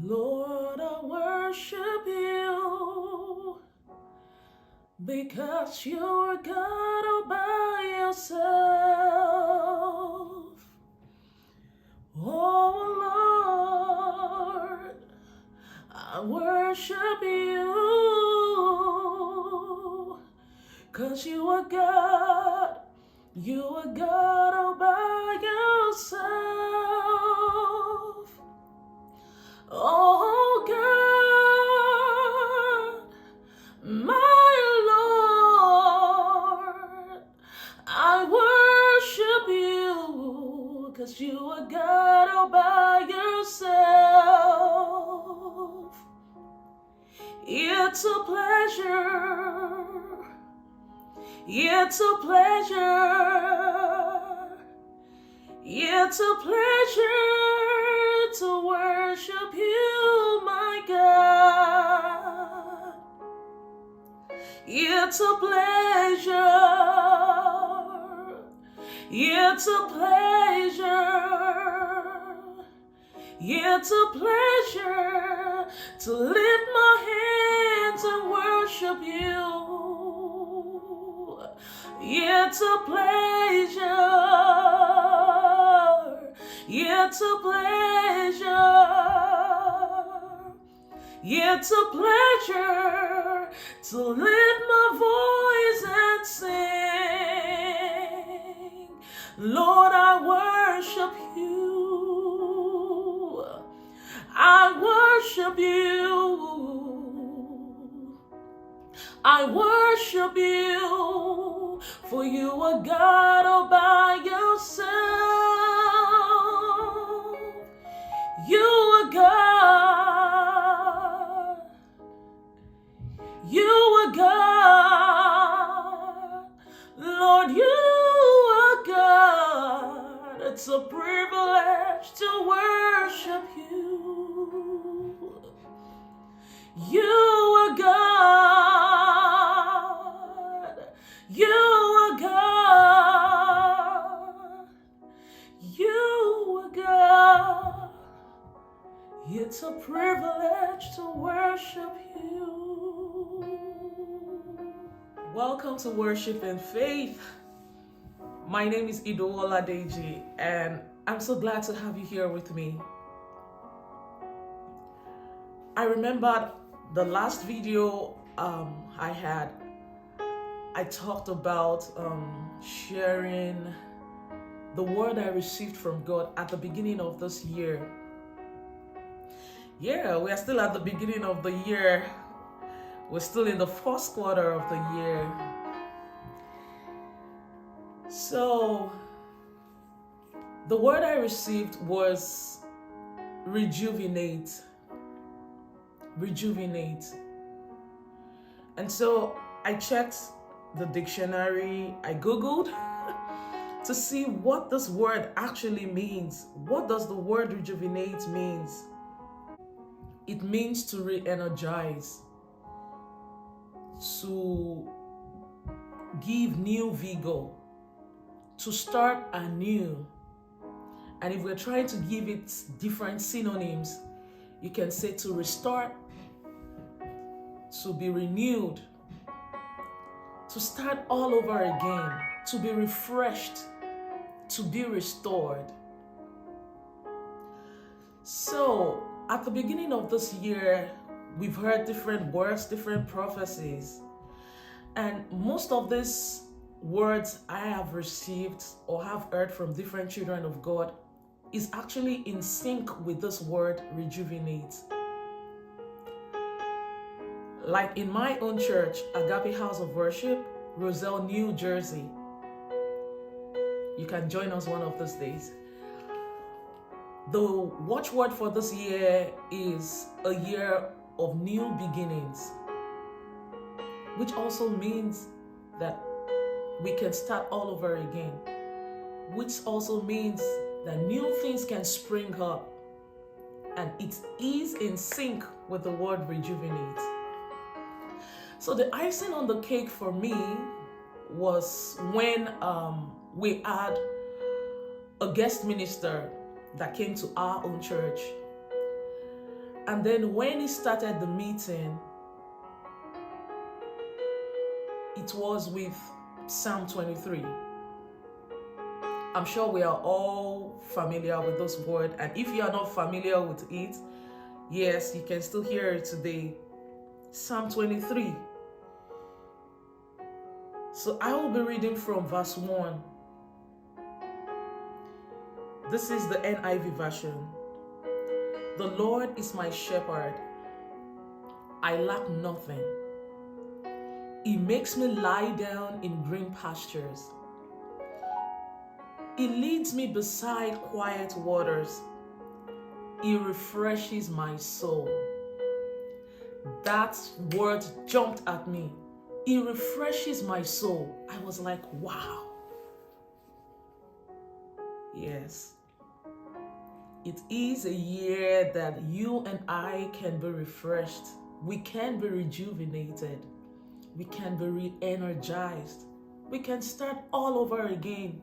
Lord, I worship you because you're God all by yourself. Oh Lord, I worship you because you are God. You are God all by yourself. Oh God, my Lord, I worship you because you are God all by yourself. It's a pleasure. It's a pleasure. It's a pleasure to worship you, my God. It's a pleasure. It's a pleasure. It's a pleasure to lift my hands and worship you. It's a pleasure. It's a pleasure. It's a pleasure to lift my voice and sing. Lord, I worship you. I worship you. I worship you, for you are God all by yourself. You are God. You are God. Lord, you are God. It's a privilege to worship you. You are God. You are God. You are God. It's a privilege to worship you. Welcome to Worship and Faith. My name is Idowu Oladeji, and I'm so glad to have you here with me. I remembered the last video I talked about sharing the word I received from God at the beginning of this year. Yeah, we are still at the beginning of the year. We're still in the first quarter of the year. So, the word I received was rejuvenate. Rejuvenate. And so I checked the dictionary, I Googled to see what this word actually means. What does the word rejuvenate means? It means to reenergize, to give new vigor, to start anew. And if we're trying to give it different synonyms, you can say to restart, to be renewed, to start all over again, to be refreshed, to be restored. So, at the beginning of this year, we've heard different words, different prophecies. And most of these words I have received or have heard from different children of God is actually in sync with this word rejuvenate. Like in my own church, Agape House of Worship, Roselle, New Jersey. You can join us one of these days. The watchword for this year is a year of new beginnings, which also means that we can start all over again, which also means that new things can spring up, and it is in sync with the word rejuvenate. So the icing on the cake for me was when we had a guest minister that came to our own church. And then when he started the meeting, it was with Psalm 23. I'm sure we are all familiar with this word. And if you are not familiar with it, yes, you can still hear it today. Psalm 23. So I will be reading from verse 1. This is the NIV version. The Lord is my shepherd. I lack nothing. He makes me lie down in green pastures. He leads me beside quiet waters. He refreshes my soul. That word jumped at me. He refreshes my soul. I was like, wow. Yes. It is a year that you and I can be refreshed. We can be rejuvenated. We can be re-energized. We can start all over again.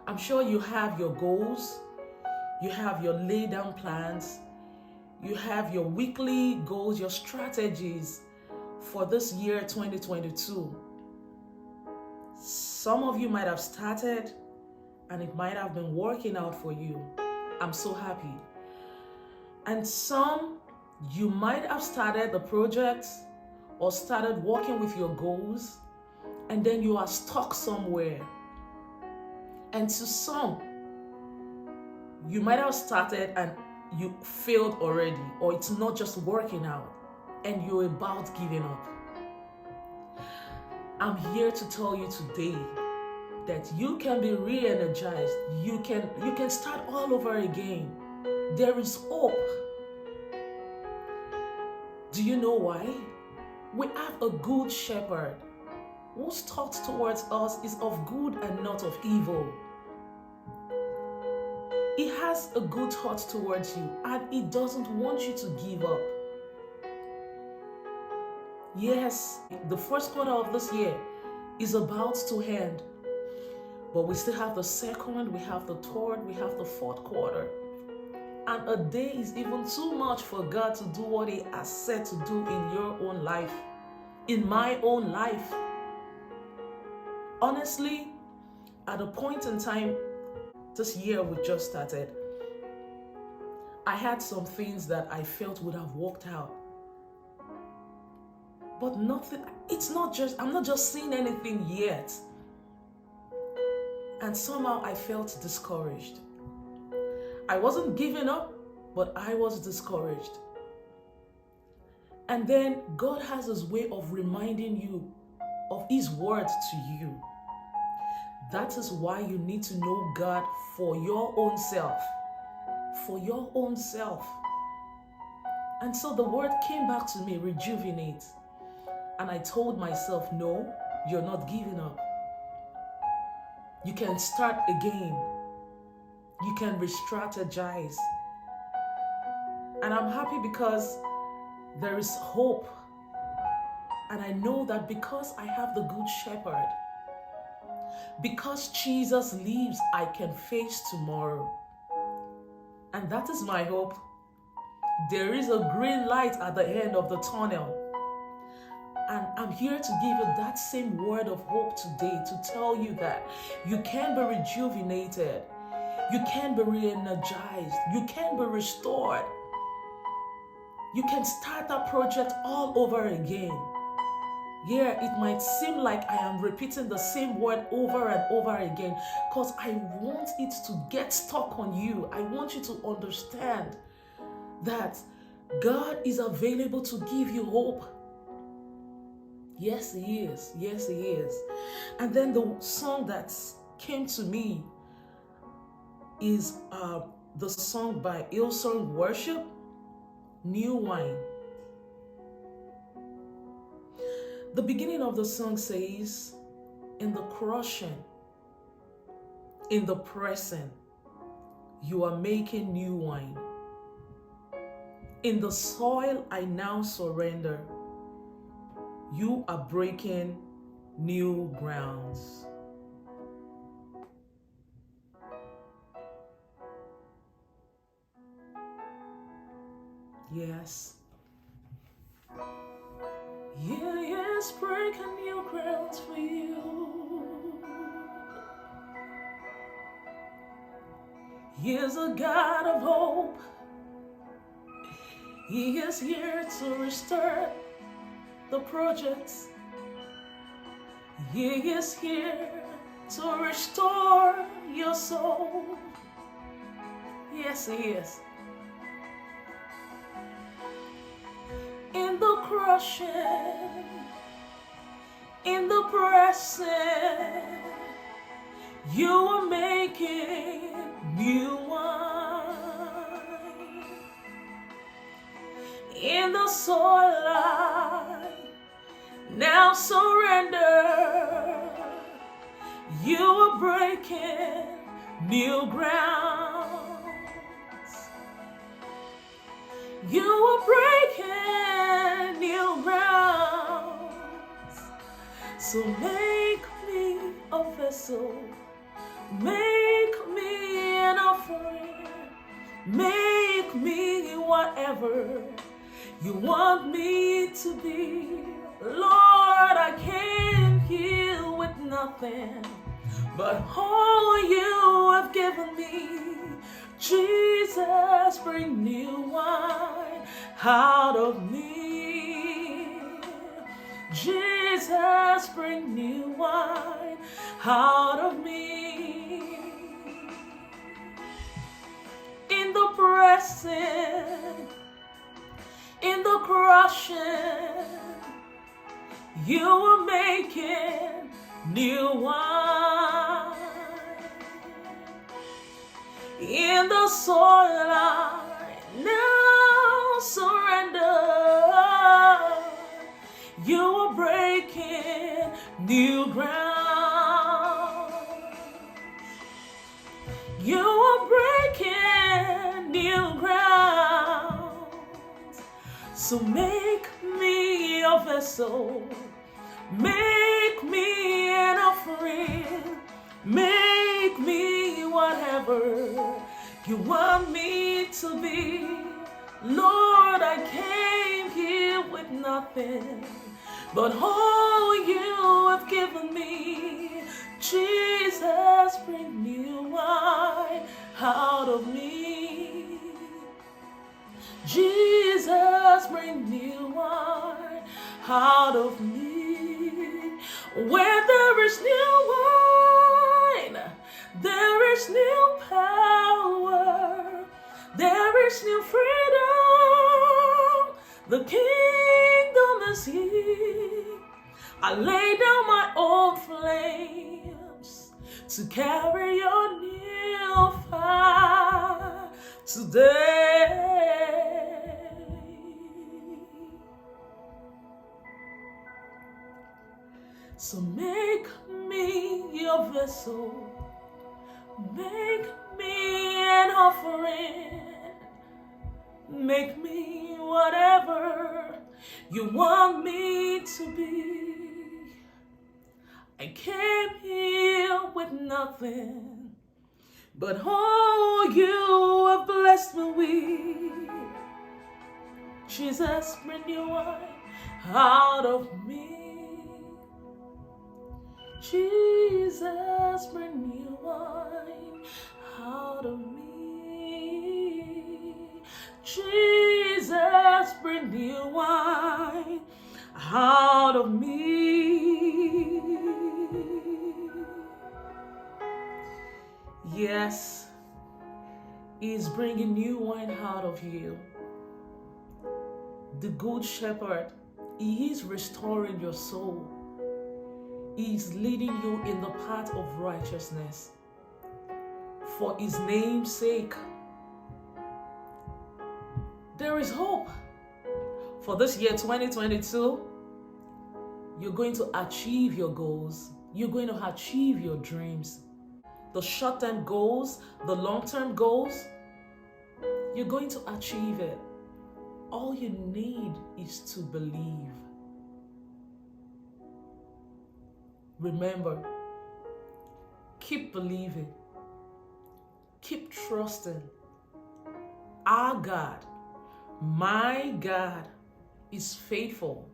I'm sure you have your goals. You have your laid down plans. You have your weekly goals, your strategies for this year 2022. Some of you might have started and it might have been working out for you. I'm so happy. And some, you might have started the project or started working with your goals, and then you are stuck somewhere. And to some, you might have started and you failed already, or it's not just working out, and you're about giving up. I'm here to tell you today that you can be re-energized. You can start all over again. There is hope. Do you know why? We have a good shepherd whose thoughts towards us is of good and not of evil. He has a good thought towards you, and he doesn't want you to give up. Yes, the first quarter of this year is about to end, but we still have the second, we have the third, we have the fourth quarter. And a day is even too much for God to do what he has said to do in your own life, in my own life. Honestly, at a point in time, this year we just started, I had some things that I felt would have worked out. But nothing, I'm not just seeing anything yet. And somehow I felt discouraged. I wasn't giving up, but I was discouraged. And then God has his way of reminding you of his words to you. That is why you need to know God for your own self. For your own self. And so the word came back to me, rejuvenate. And I told myself, no, you're not giving up. You can start again. You can re-strategize. And I'm happy because there is hope. And I know that because I have the good shepherd, because Jesus lives, I can face tomorrow. And that is my hope. There is a green light at the end of the tunnel. And I'm here to give you that same word of hope today, to tell you that you can be rejuvenated. You can be re-energized. You can be restored. You can start that project all over again. Yeah, it might seem like I am repeating the same word over and over again because I want it to get stuck on you. I want you to understand that God is available to give you hope. Yes, he is. Yes, he is. And then the song that came to me is the song by Hillsong Worship, New Wine. The beginning of the song says, in the crushing, in the pressing, you are making new wine. In the soil I now surrender, you are breaking new grounds. Yes. He is breaking new grounds for you. He is a God of hope. He is here to restore the projects. He is here to restore your soul. Yes, He is. In the crushing, in the pressing, you are making new wine. In the soil, now surrender. You are breaking new grounds. You are breaking new grounds. So make me a vessel. Make me an offering. Make me whatever you want me to be. Lord, I came here with nothing but all you have given me. Jesus, bring new wine out of me. Jesus, bring new wine out of me. In the pressing, in the crushing, you are making new wine. In the soil, I now surrender. You are breaking new ground. You are breaking new ground. So make me a vessel. Make me an offering. Make me whatever you want me to be. Lord, I came here with nothing but all you have given me. Jesus, bring new wine out of me. Jesus, bring new wine out of me. Where there is new wine, there is new power, there is new freedom. The kingdom is here. I lay down my old flames to carry your new fire today. So make me your vessel. Make me an offering. Make me whatever you want me to be. I came here with nothing but all you have blessed me with. Jesus, bring your wine out of me. Jesus, bring new wine out of me. Jesus, bring new wine out of me. Yes, He's bringing new wine out of you. The Good Shepherd, He is restoring your soul. He is leading you in the path of righteousness for His name's sake. There is hope. For this year 2022, you're going to achieve your goals. You're going to achieve your dreams. The short-term goals, the long-term goals, you're going to achieve it. All you need is to believe. Remember, keep believing, keep trusting. Our God My God is faithful